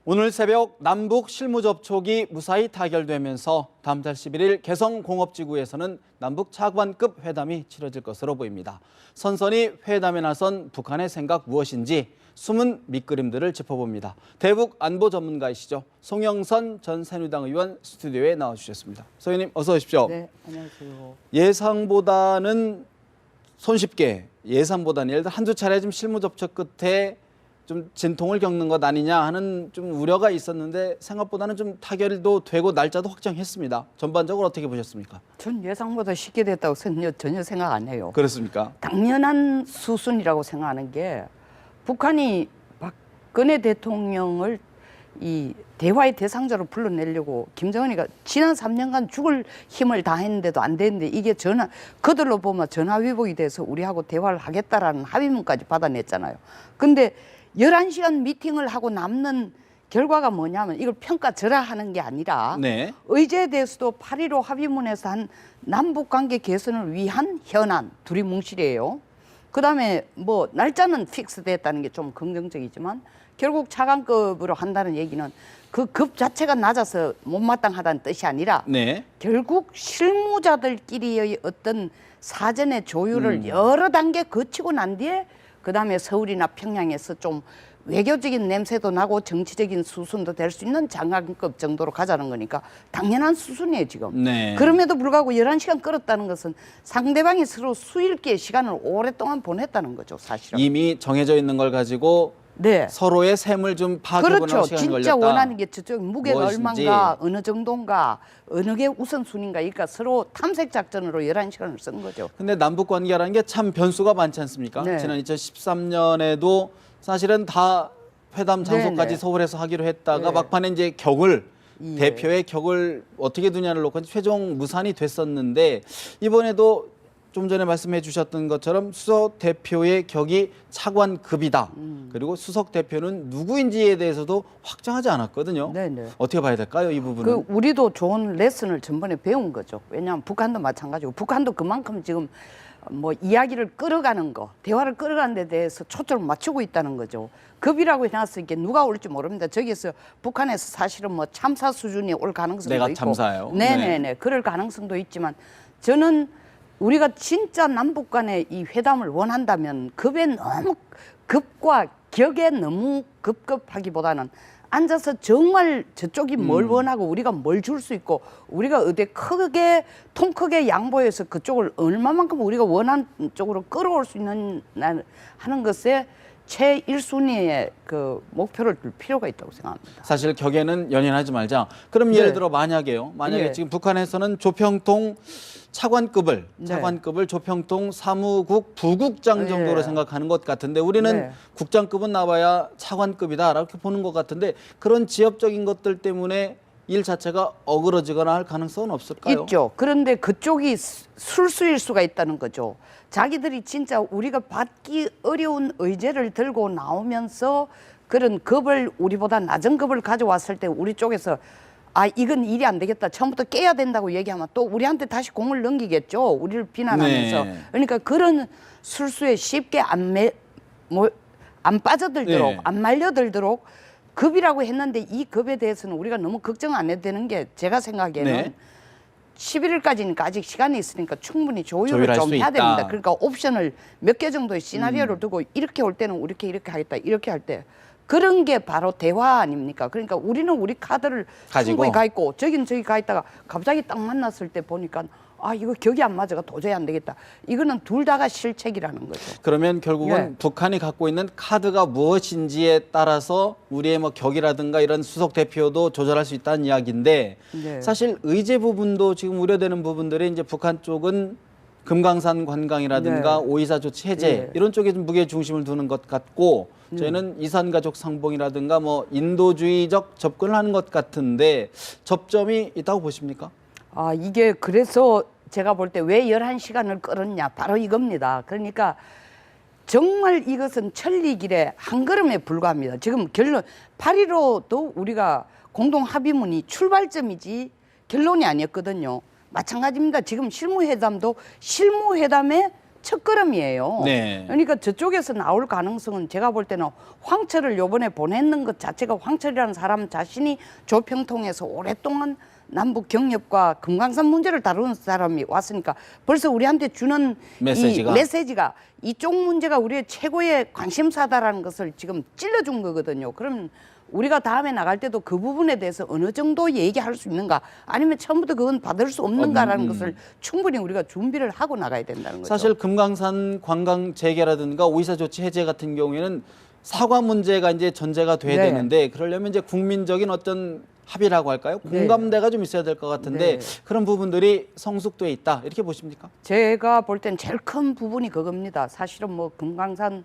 오늘 새벽 남북 실무 접촉이 무사히 타결되면서 다음 달 11일 개성공업지구에서는 남북 차관급 회담이 치러질 것으로 보입니다. 선선히 회담에 나선 북한의 생각 무엇인지 숨은 밑그림들을 짚어봅니다. 대북 안보 전문가이시죠. 송영선 전 새누리당 의원 스튜디오에 나와주셨습니다. 소 의원님 어서 오십시오. 네, 안녕하세요. 예상보다는 손쉽게 예상보다는 예를 들어 한두 차례 좀 실무 접촉 끝에 좀 진통을 겪는 것 아니냐 하는 좀 우려가 있었는데 생각보다는 좀 타결도 되고 날짜도 확정했습니다. 전반적으로 어떻게 보셨습니까? 전 예상보다 쉽게 됐다고 전혀 생각 안 해요. 그렇습니까? 당연한 수순이라고 생각하는 게 북한이 박근혜 대통령을 이 대화의 대상자로 불러내려고 김정은이가 지난 3년간 죽을 힘을 다했는데도 안 되는데 이게 그들로 보면 전화위복이 돼서 우리하고 대화를 하겠다라는 합의문까지 받아냈잖아요. 근데 11시간 미팅을 하고 남는 결과가 뭐냐면 이걸 평가절하하는 게 아니라 네. 의제에 대해서도 8.15 합의문에서 한 남북관계 개선을 위한 현안 둘이 뭉실이에요. 그다음에 뭐 날짜는 픽스됐다는 게 좀 긍정적이지만 결국 차관급으로 한다는 얘기는 그 급 자체가 낮아서 못마땅하다는 뜻이 아니라 네. 결국 실무자들끼리의 어떤 사전의 조율을 여러 단계 거치고 난 뒤에 그다음에 서울이나 평양에서 좀 외교적인 냄새도 나고 정치적인 수순도 될 수 있는 장관급 정도로 가자는 거니까 당연한 수순이에요 지금. 네. 그럼에도 불구하고 11시간 끌었다는 것은 상대방이 서로 수일기의 시간을 오랫동안 보냈다는 거죠 사실은. 이미 정해져 있는 걸 가지고 네. 서로의 셈을 좀 파악해보는 그렇죠. 시간이 진짜 걸렸다. 원하는 게 저쪽 무게가 무엇인지. 얼마인가 어느 정도인가 어느 게 우선순위인가 그러니까 서로 탐색 작전으로 11시간을 쓴 거죠. 근데 남북 관계라는 게 참 변수가 많지 않습니까? 네. 지난 2013년에도 사실은 다 회담 장소까지 네. 서울에서 하기로 했다가 네. 막판에 이제 격을 예. 대표의 격을 어떻게 두냐를 놓고 최종 무산이 됐었는데 이번에도 좀 전에 말씀해 주셨던 것처럼 수석 대표의 격이 차관급이다. 그리고 수석 대표는 누구인지에 대해서도 확정하지 않았거든요. 네네. 어떻게 봐야 될까요, 이 부분은? 그 우리도 좋은 레슨을 전번에 배운 거죠. 왜냐하면 북한도 마찬가지고 북한도 그만큼 지금 뭐 이야기를 끌어가는 거, 대화를 끌어가는 데 대해서 초점을 맞추고 있다는 거죠. 급이라고 해놨으니까 누가 올지 모릅니다. 저기서 북한에서 사실은 뭐 참사 수준이 올 가능성도 내가 있고. 참사예요. 네네네. 네. 그럴 가능성도 있지만 저는 우리가 진짜 남북 간의 이 회담을 원한다면 급에 너무 급과 격에 너무 급급하기보다는 앉아서 정말 저쪽이 뭘 원하고 우리가 뭘 줄 수 있고 우리가 어디 크게 통 크게 양보해서 그쪽을 얼마만큼 우리가 원하는 쪽으로 끌어올 수 있는 하는 것에 최1순위의 그 목표를 둘 필요가 있다고 생각합니다. 사실 격에는 연연하지 말자. 그럼 네. 예를 들어 만약에 네. 지금 북한에서는 조평통 차관급을 네. 조평통 사무국 부국장 정도로 네. 생각하는 것 같은데 우리는 네. 국장급은 나와야 차관급이다 이렇게 보는 것 같은데 그런 지역적인 것들 때문에 일 자체가 어그러지거나 할 가능성은 없을까요? 있죠. 그런데 그쪽이 술수일 수가 있다는 거죠. 자기들이 진짜 우리가 받기 어려운 의제를 들고 나오면서 그런 급을 우리보다 낮은 급을 가져왔을 때 우리 쪽에서 아 이건 일이 안 되겠다. 처음부터 깨야 된다고 얘기하면 또 우리한테 다시 공을 넘기겠죠. 우리를 비난하면서. 네. 그러니까 그런 술수에 쉽게 안 빠져들도록 네. 안 말려들도록 급이라고 했는데 이 급에 대해서는 우리가 너무 걱정 안 해도 되는 게 제가 생각에는 네. 11일까지니까 아직 시간이 있으니까 충분히 조율을 조율할 좀 수 해야 있다. 됩니다. 그러니까 옵션을 몇 개 정도의 시나리오를 두고 이렇게 올 때는 이렇게 하겠다. 이렇게 할 때 그런 게 바로 대화 아닙니까? 그러니까 우리는 우리 카드를 가지고. 충분히 가 있고 저긴 저기 가 있다가 갑자기 딱 만났을 때 보니까 아 이거 격이 안 맞아가 도저히 안 되겠다. 이거는 둘 다가 실책이라는 거죠. 그러면 결국은 예. 북한이 갖고 있는 카드가 무엇인지에 따라서 우리의 뭐 격이라든가 이런 수석 대표도 조절할 수 있다는 이야기인데 네. 사실 의제 부분도 지금 우려되는 부분들이 이제 북한 쪽은 금강산 관광이라든가 네. 오이사 조치 해제 네. 이런 쪽에 좀 무게 중심을 두는 것 같고 저희는 이산가족 상봉이라든가 뭐 인도주의적 접근을 하는 것 같은데 접점이 있다고 보십니까? 아, 이게 그래서 제가 볼 때 왜 11시간을 끌었냐. 바로 이겁니다. 그러니까 정말 이것은 천리길의 한 걸음에 불과합니다. 지금 결론, 8.15도 우리가 공동 합의문이 출발점이지 결론이 아니었거든요. 마찬가지입니다. 지금 실무회담도 실무회담의 첫걸음이에요. 네. 그러니까 저쪽에서 나올 가능성은 제가 볼 때는 황철을 요번에 보냈는 것 자체가 황철이라는 사람 자신이 조평통에서 오랫동안 남북 경협과 금강산 문제를 다루는 사람이 왔으니까 벌써 우리한테 주는 메시지가? 이 메시지가 이쪽 문제가 우리의 최고의 관심사다라는 것을 지금 찔러준 거거든요. 그럼 우리가 다음에 나갈 때도 그 부분에 대해서 어느 정도 얘기할 수 있는가 아니면 처음부터 그건 받을 수 없는가라는 것을 충분히 우리가 준비를 하고 나가야 된다는 거죠. 사실 금강산 관광 재개라든가 오이사 조치 해제 같은 경우에는 사과 문제가 이제 전제가 돼야 네. 되는데 그러려면 이제 국민적인 어떤 합의라고 할까요? 공감대가 좀 있어야 될 것 같은데 네. 그런 부분들이 성숙돼 있다 이렇게 보십니까? 제가 볼 땐 제일 큰 부분이 그겁니다. 사실은 뭐 금강산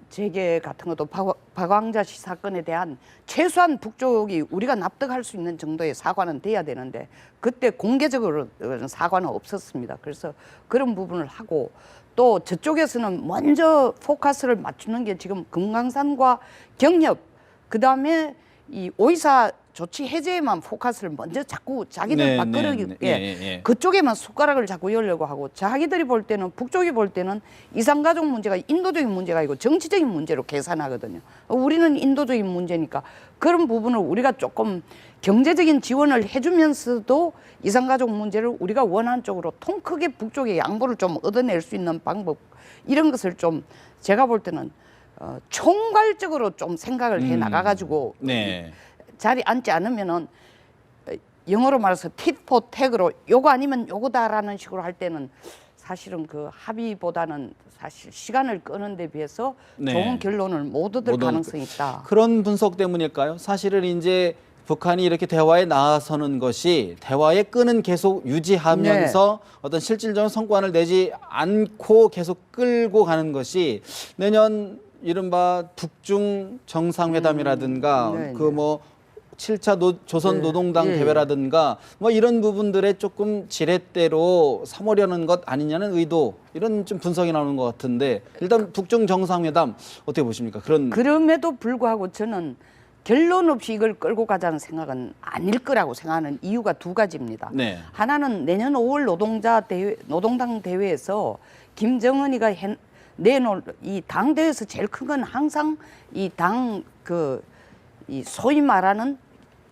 재개 같은 것도 박광자 씨 사건에 대한 최소한 북쪽이 우리가 납득할 수 있는 정도의 사과는 돼야 되는데 그때 공개적으로 사과는 없었습니다. 그래서 그런 부분을 하고 또 저쪽에서는 먼저 포커스를 맞추는 게 지금 금강산과 경협 그다음에 이 오이사 조치 해제에만 포커스를 먼저 자꾸 자기들 네, 밥그릇에 네, 네. 예. 그쪽에만 숟가락을 자꾸 열려고 하고 자기들이 볼 때는 북쪽이 볼 때는 이산가족 문제가 인도적인 문제가 아니고 정치적인 문제로 계산하거든요. 우리는 인도적인 문제니까 그런 부분을 우리가 조금 경제적인 지원을 해주면서도 이산가족 문제를 우리가 원하는 쪽으로 통 크게 북쪽의 양보를 좀 얻어낼 수 있는 방법 이런 것을 좀 제가 볼 때는 총괄적으로 좀 생각을 해 나가가지고 네. 자리 앉지 않으면은 영어로 말해서 tit for tat으로 요거 아니면 요거다라는 식으로 할 때는 사실은 그 합의보다는 사실 시간을 끄는 데 비해서 네. 좋은 결론을 못 얻을 못 얻을 가능성이 있다. 그런 분석 때문일까요? 사실은 이제 북한이 이렇게 대화에 나서는 것이 대화의 끈은 계속 유지하면서 어떤 실질적인 성과를 내지 않고 계속 끌고 가는 것이 내년 이른바 북중 정상회담이라든가 네, 그 뭐 7차 조선 노동당 예. 대회라든가 뭐 이런 부분들에 조금 지렛대로 삼으려는 것 아니냐는 의도 이런 좀 분석이 나오는 것 같은데 일단 북중 정상회담 어떻게 보십니까? 그럼에도 불구하고 저는 결론 없이 이걸 끌고 가자는 생각은 아닐 거라고 생각하는 이유가 두 가지입니다. 네. 하나는 내년 5월 노동당 대회에서 김정은이가 내놓을 이 당 대회에서 제일 큰 건 항상 이 당 이 소위 말하는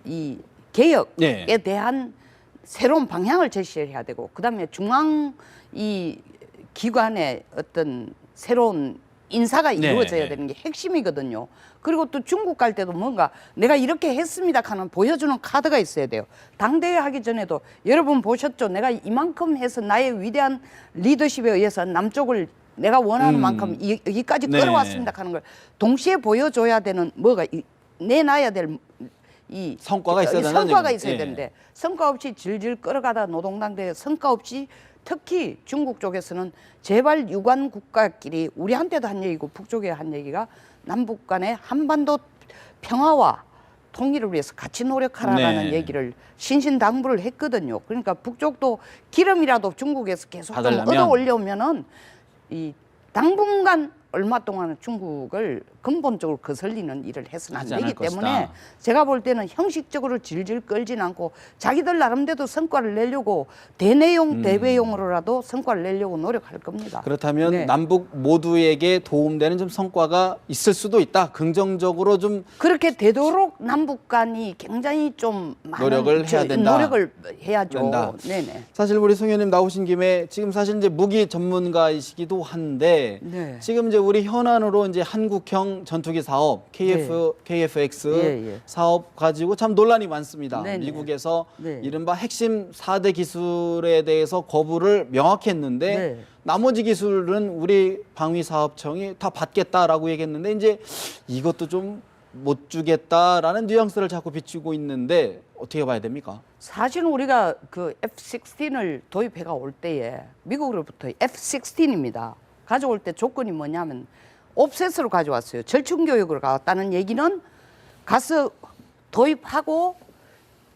이 개혁에 네. 대한 새로운 방향을 제시해야 되고 그다음에 중앙 이 기관의 어떤 새로운 인사가 이루어져야 네. 되는 게 핵심이거든요. 그리고 또 중국 갈 때도 뭔가 내가 이렇게 했습니다 하는 보여주는 카드가 있어야 돼요. 당대회 하기 전에도 여러분 보셨죠? 내가 이만큼 해서 나의 위대한 리더십에 의해서 남쪽을 내가 원하는 만큼 여기까지 네. 끌어왔습니다 하는 걸 동시에 보여줘야 되는 뭐가 내놔야 될 이 성과가 있어야 된다는 성과가 얘기죠. 있어야 예. 되는데 성과 없이 질질 끌어가다 노동당 대회 성과 없이 특히 중국 쪽에서는 제발 유관 국가끼리 우리한테도 한 얘기고 북쪽에 한 얘기가 남북 간의 한반도 평화와 통일을 위해서 같이 노력하라라는 네. 얘기를 신신당부를 했거든요. 그러니까 북쪽도 기름이라도 중국에서 계속 좀 받으려면. 얻어 올려오면은 이 당분간 얼마 동안은 중국을 근본적으로 거슬리는 일을 해서는 안 하지 않을 되기 때문에 것이다. 제가 볼 때는 형식적으로 질질 끌진 않고 자기들 나름대로 성과를 내려고 대내용 대외용으로라도 성과를 내려고 노력할 겁니다. 그렇다면 네. 남북 모두에게 도움되는 좀 성과가 있을 수도 있다. 긍정적으로 좀 그렇게 되도록 남북 간이 굉장히 좀 많은 노력을 해야 된다. 노력을 해야죠. 된다. 네네. 사실 우리 송 의원님 나오신 김에 지금 사실 이제 무기 전문가이시기도 한데 네. 지금 이제 우리 현안으로 이제 한국형 전투기 사업 KF-X 예, 예. 사업 가지고 참 논란이 많습니다. 네네. 미국에서 네. 이른바 핵심 4대 기술에 대해서 거부를 명확히 했는데 네. 나머지 기술은 우리 방위사업청이 다 받겠다라고 얘기했는데 이제 이것도 좀 못 주겠다라는 뉘앙스를 자꾸 비추고 있는데 어떻게 봐야 됩니까? 사실은 우리가 그 F-16을 도입해가 올 때에 미국으로부터 F-16입니다. 가져올 때 조건이 뭐냐면 옵셋으로 가져왔어요. 절충교육으로 가왔다는 얘기는 가서 도입하고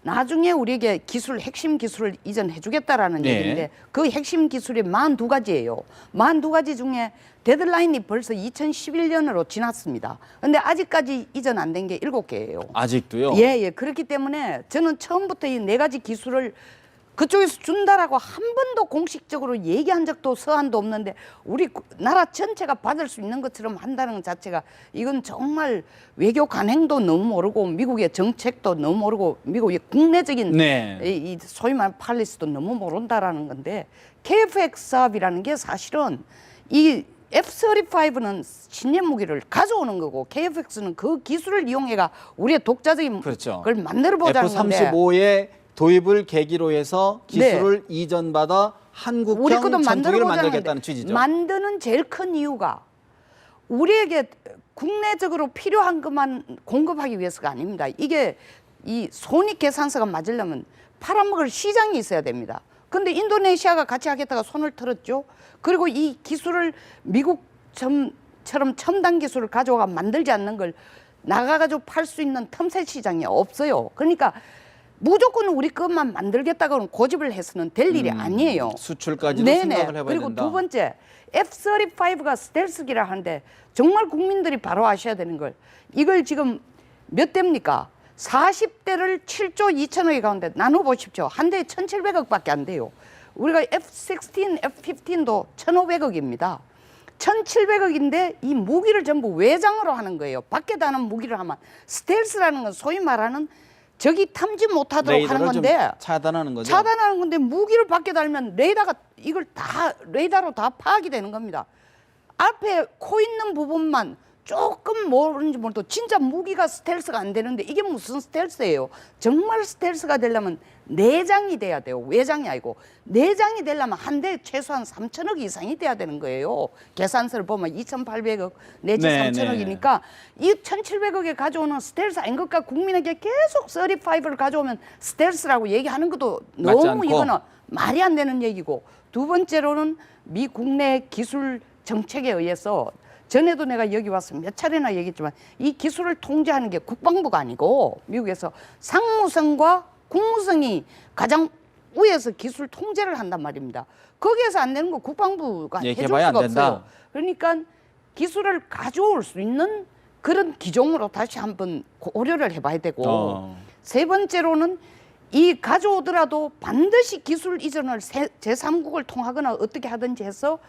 나중에 우리에게 핵심 기술을 이전해 주겠다라는 네. 얘기인데 그 핵심 기술이 42가지예요. 42가지 중에 데드라인이 벌써 2011년으로 지났습니다. 근데 아직까지 이전 안 된 게 7개예요. 아직도요? 예. 그렇기 때문에 저는 처음부터 이 4가지 기술을 그쪽에서 준다라고 한 번도 공식적으로 얘기한 적도 서한도 없는데 우리 나라 전체가 받을 수 있는 것처럼 한다는 것 자체가 이건 정말 외교 관행도 너무 모르고 미국의 정책도 너무 모르고 미국의 국내적인 네. 이 소위 말하는 팔리스도 너무 모른다라는 건데 KF-X 사업이라는 게 사실은 이 F-35는 신년 무기를 가져오는 거고 KF-X는 그 기술을 이용해가 우리의 독자적인 그렇죠. 걸 만들어 보자는 건데 F-35의 도입을 계기로 해서 기술을 이전받아 우리 한국형 것도 전투기를 만들어보자는 만들겠다는 건데 취지죠. 만드는 제일 큰 이유가 우리에게 국내적으로 필요한 것만 공급하기 위해서가 아닙니다. 이게 이 손익 계산서가 맞으려면 팔아먹을 시장이 있어야 됩니다. 근데 인도네시아가 같이 하겠다가 손을 틀었죠. 그리고 이 기술을 미국처럼 첨단 기술을 가져와 만들지 않는 걸 나가가지고 팔 수 있는 틈새 시장이 없어요. 그러니까 무조건 우리 것만 만들겠다고는 고집을 해서는 될 일이 아니에요. 수출까지도 네네. 생각을 해봐야 그리고 된다. 두 번째 F-35가 스텔스기라 하는데 정말 국민들이 바로 아셔야 되는 걸 이걸 지금 몇 대입니까? 40대를 7조 2천억에 가운데 나눠보십시오. 한 대에 1,700억밖에 안 돼요. 우리가 F-16, F-15도 1,500억입니다. 1,700억인데 이 무기를 전부 외장으로 하는 거예요. 밖에 다는 무기를 하면 스텔스라는 건 소위 말하는 적이 탐지 못하도록 하는 레이더를 좀 건데 차단하는 거죠. 차단하는 건데 무기를 밖에 달면 레이더가 이걸 다 레이더로 다 파악이 되는 겁니다. 앞에 코 있는 부분만 조금 모르는지 몰라도 진짜 무기가 스텔스가 안 되는데 이게 무슨 스텔스예요? 정말 스텔스가 되려면 내장이 돼야 돼요. 외장이 아니고 내장이 되려면 한 대에 최소한 3천억 이상이 돼야 되는 거예요. 계산서를 보면 2,800억 내지 네, 3천억이니까 이 1,700억에 가져오는 스텔스 아닌 것과 국민에게 계속 35를 가져오면 스텔스라고 얘기하는 것도 맞지 너무 않고. 이거는 말이 안 되는 얘기고 두 번째로는 미 국내 기술 정책에 의해서 전에도 내가 여기 와서 몇 차례나 얘기했지만 이 기술을 통제하는 게 국방부가 아니고 미국에서 상무성과 국무성이 가장 위에서 기술 통제를 한단 말입니다. 거기에서 안 되는 거 국방부가 해줄 얘기해봐야 수가 안 된다. 없어요. 그러니까 기술을 가져올 수 있는 그런 기종으로 다시 한번 고려를 해봐야 되고 세 번째로는 이 가져오더라도 반드시 기술 이전을 제3국을 통하거나 어떻게 하든지 해서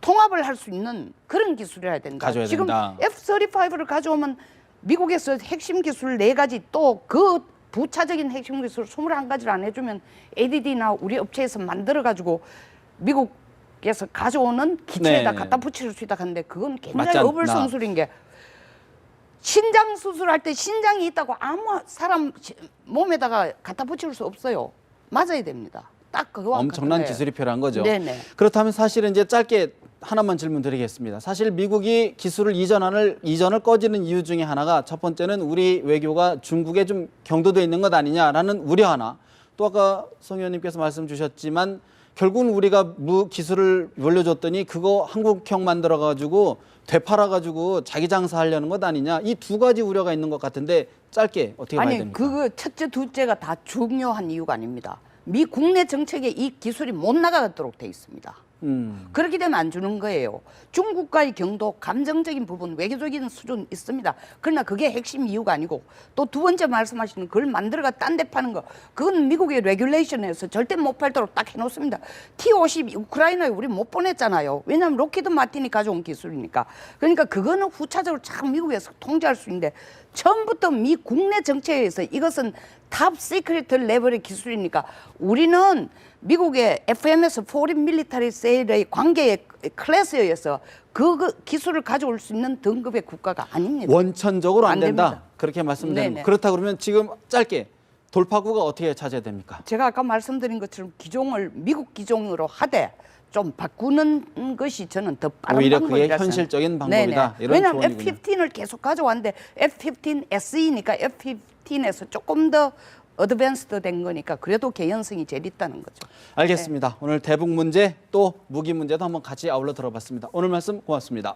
통합을 할 수 있는 그런 기술이어야 된다. 가져야 지금 된다. F-35를 가져오면 미국에서 핵심 기술 4가지 또 그 부차적인 핵심 기술 21가지를 안 해주면 ADD나 우리 업체에서 만들어가지고 미국에서 가져오는 기체에다 네. 갖다 붙일 수 있다 하는데 그건 맞지 굉장히 않나. 어불성술인 게 신장 수술할 때 신장이 있다고 아무 사람 몸에다가 갖다 붙일 수 없어요. 맞아야 됩니다. 딱 그거와 엄청난 같은 거예요. 기술이 필요한 거죠. 네네. 그렇다면 사실은 이제 짧게 하나만 질문 드리겠습니다. 사실 미국이 기술을 이전을 꺼지는 이유 중에 하나가 첫 번째는 우리 외교가 중국에 좀 경도돼 있는 것 아니냐라는 우려 하나. 또 아까 송 의원님께서 말씀 주셨지만 결국은 우리가 기술을 물려줬더니 그거 한국형 만들어가지고 되팔아가지고 자기 장사하려는 것 아니냐. 이 두 가지 우려가 있는 것 같은데 짧게 어떻게 봐야 됩니까? 그거 첫째, 둘째가 다 중요한 이유가 아닙니다. 미 국내 정책에 이 기술이 못 나가도록 돼 있습니다. 그렇게 되면 안 주는 거예요. 중국과의 경도, 감정적인 부분, 외교적인 수준 있습니다. 그러나 그게 핵심 이유가 아니고 또 두 번째 말씀하시는 그걸 만들어가 딴 데 파는 거 그건 미국의 레귤레이션에서 절대 못 팔도록 딱 해놓습니다. T-50 우크라이나에 우리 못 보냈잖아요. 왜냐하면 로키드 마틴이 가져온 기술이니까. 그러니까 그거는 후차적으로 참 미국에서 통제할 수 있는데 처음부터 미 국내 정책에 의해서 이것은 탑 시크릿 레벨의 기술이니까 우리는 미국의 FMS Foreign Military Sale의 관계의 클래스에 의해서 그 기술을 가져올 수 있는 등급의 국가가 아닙니다. 원천적으로 안 된다. 됩니다. 그렇게 말씀드리는 네네. 그렇다 그러면 지금 짧게 돌파구가 어떻게 찾아야 됩니까? 제가 아까 말씀드린 것처럼 기종을 미국 기종으로 하되 좀 바꾸는 것이 저는 더 빠른 오히려 그게 방법이라서 현실적인 방법이다. 이런 왜냐하면 조언이군요. F-15을 계속 가져왔는데 F-15 SE니까 F-15에서 조금 더 어드밴스드 된 거니까 그래도 개연성이 제일 있다는 거죠. 알겠습니다. 오늘 대북 문제 또 무기 문제도 한번 같이 아울러 들어봤습니다. 오늘 말씀 고맙습니다.